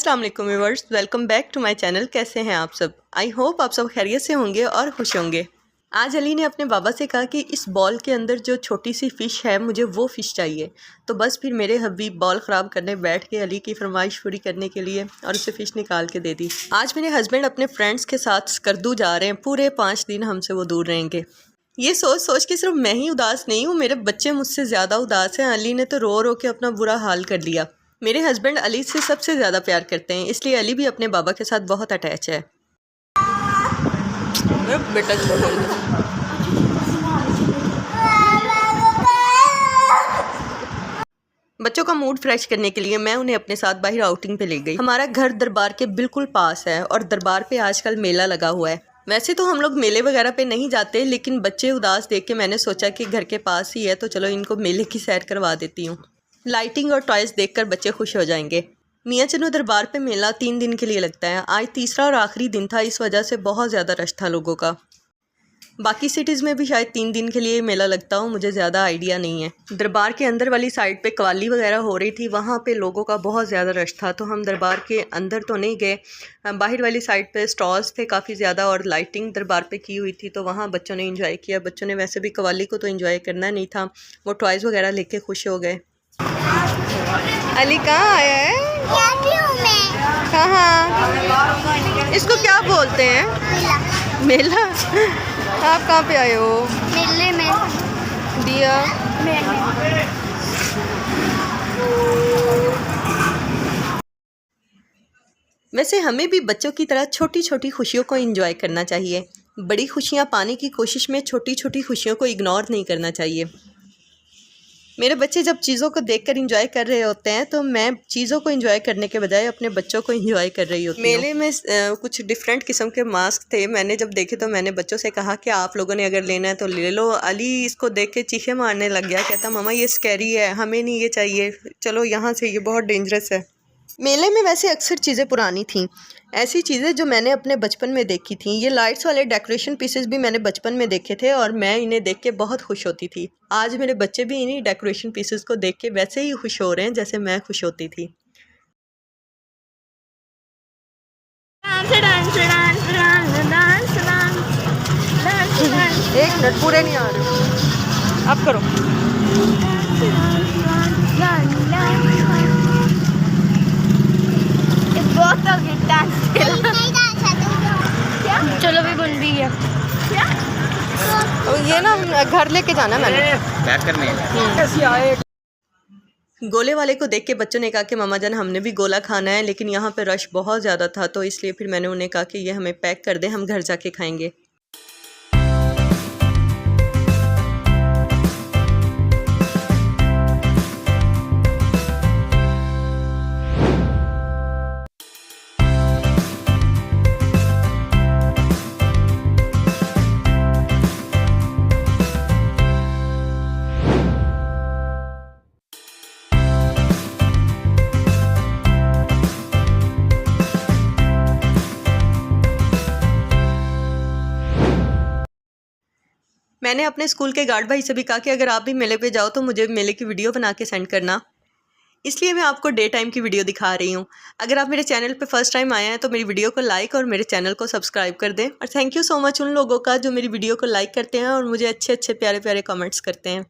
अस्सलाम वालेकुम viewers, welcome back to my channel. कैसे हैं आप सब? आई होप आप सब खैरियत से होंगे और खुश होंगे। आज अली ने अपने बाबा से कहा कि इस बॉल के अंदर जो छोटी सी फ़िश है मुझे वो फ़िश चाहिए। तो बस फिर मेरे हबीब बॉल ख़राब करने बैठ के अली की फरमाइश पूरी करने के लिए और उसे फ़िश निकाल के दे दी। आज मेरे हस्बैंड अपने फ्रेंड्स के साथ स्कर्दू जा रहे हैं, पूरे 5 दिन हमसे वो दूर रहेंगे। ये सोच सोच के सिर्फ मैं ही उदास नहीं हूँ, मेरे बच्चे मुझसे ज़्यादा उदास हैं। अली ने तो रो रो के अपना बुरा हाल कर लिया। मेरे हस्बैंड अली से सबसे ज़्यादा प्यार करते हैं, इसलिए अली भी अपने बाबा के साथ बहुत अटैच है। बेटा बच्चों का मूड फ्रेश करने के लिए मैं उन्हें अपने साथ बाहर आउटिंग पे ले गई। हमारा घर दरबार के बिल्कुल पास है और दरबार पे आजकल मेला लगा हुआ है। वैसे तो हम लोग मेले वगैरह पे नहीं जाते, लेकिन बच्चे उदास देख के मैंने सोचा कि घर के पास ही है तो चलो इनको मेले की सैर करवा देती हूँ। लाइटिंग और टॉयज़ देखकर बच्चे खुश हो जाएंगे। मियाँ चन्नू दरबार पे मेला 3 दिन के लिए लगता है। आज तीसरा और आखिरी दिन था, इस वजह से बहुत ज़्यादा रश था लोगों का। बाकी सिटीज़ में भी शायद 3 दिन के लिए मेला लगता हो, मुझे ज़्यादा आइडिया नहीं है। दरबार के अंदर वाली साइड पे कवाली वगैरह हो रही थी, वहाँ पे लोगों का बहुत ज़्यादा रश था, तो हम दरबार के अंदर तो नहीं गए। बाहर वाली साइड पे स्टॉल्स थे काफ़ी ज़्यादा और लाइटिंग दरबार पे की हुई थी, तो वहाँ बच्चों ने इंजॉय किया। बच्चों ने वैसे भी कवाली को तो इंजॉय करना नहीं था, वो टॉयज़ वगैरह लेके खुश हो गए। अली कहाँ आया है? कहाँ? इसको क्या बोलते हैं? मेला। आप कहाँ पे आए हो? मेले में। दिया वैसे हमें भी बच्चों की तरह छोटी छोटी खुशियों को एंजॉय करना चाहिए। बड़ी खुशियाँ पाने की कोशिश में छोटी छोटी खुशियों को इग्नोर नहीं करना चाहिए। मेरे बच्चे जब चीज़ों को देखकर एंजॉय कर रहे होते हैं तो मैं चीज़ों को एंजॉय करने के बजाय अपने बच्चों को एंजॉय कर रही होती हूँ। मेले में कुछ डिफरेंट किस्म के मास्क थे, मैंने जब देखे तो मैंने बच्चों से कहा कि आप लोगों ने अगर लेना है तो ले लो। अली इसको देख के चीखे मारने लग गया, कहता मम्मा ये स्कैरी है, हमें नहीं ये चाहिए, चलो यहाँ से, ये बहुत डेंजरस है। मेले में वैसे अक्सर चीज़ें पुरानी थीं, ऐसी चीज़ें जो मैंने अपने बचपन में देखी थी। ये लाइट्स वाले डेकोरेशन पीसेस भी मैंने बचपन में देखे थे और मैं इन्हें देख के बहुत खुश होती थी। आज मेरे बच्चे भी इन्हीं डेकोरेशन पीसेस को देख के वैसे ही खुश हो रहे हैं जैसे मैं खुश होती थी। एक मिनट, पूरे नहीं आ रहे, अब करो। चलो भी बन भी गया। क्या? ये ना घर लेके जाना मैंने। गोले वाले को देख के बच्चों ने कहा कि मामा जान हमने भी गोला खाना है, लेकिन यहाँ पे रश बहुत ज़्यादा था तो इसलिए फिर मैंने उन्हें कहा कि ये हमें पैक कर दें, हम घर जाके खाएंगे। मैंने अपने स्कूल के गार्ड भाई से भी कहा कि अगर आप भी मेले पे जाओ तो मुझे मेले की वीडियो बना के सेंड करना, इसलिए मैं आपको डे टाइम की वीडियो दिखा रही हूँ। अगर आप मेरे चैनल पे फर्स्ट टाइम आए हैं तो मेरी वीडियो को लाइक और मेरे चैनल को सब्सक्राइब कर दें। और थैंक यू सो मच उन लोगों का जो मेरी वीडियो को लाइक करते हैं और मुझे अच्छे अच्छे प्यारे प्यारे कमेंट्स करते हैं।